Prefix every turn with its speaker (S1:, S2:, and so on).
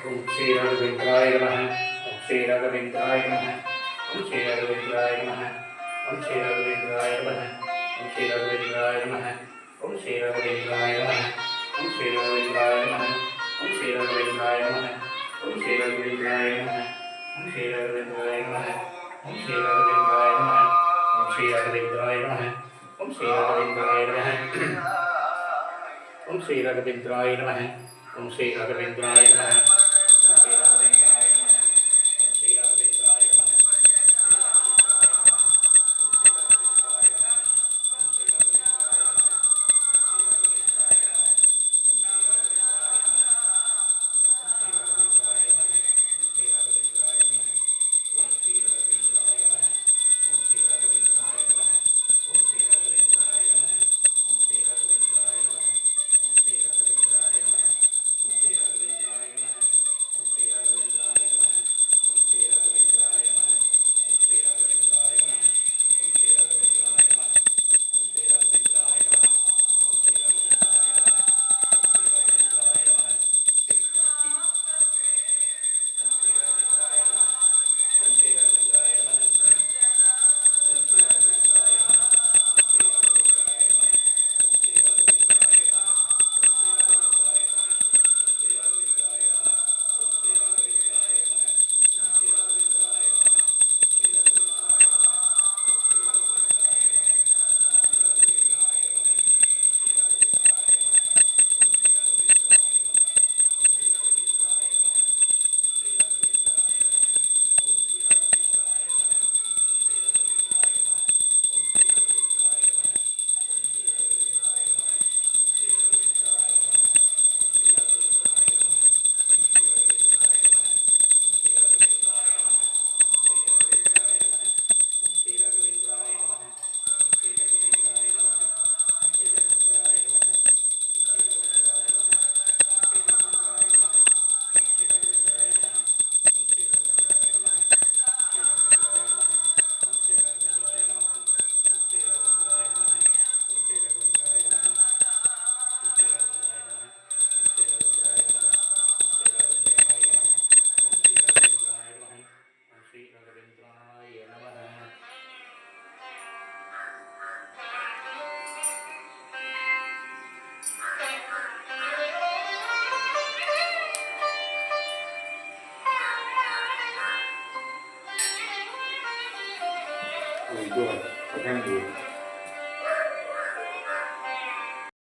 S1: ओम श्री राघवेंद्राय नमः। ओम श्री राघवेंद्राय नमः। ओम श्री राघवेंद्राय नमः। ओम श्री राघवेंद्राय नमः। ओम श्री राघवेंद्राय नमः। ओम श्री राघवेंद्राय नमः। ओम श्री राघवेंद्राय नमः। ओम श्री राघवेंद्राय नमः। ओम श्री राघवेंद्राय नमः। ओम श्री राघवेंद्राय नमः। ओम श्री राघवेंद्राय नमः। ओम श्री राघवेंद्राय नमः। ओम श्री राघवेंद्राय नमः। ओम श्री राघवेंद्राय नमः। ओम श्री राघवेंद्राय नमः।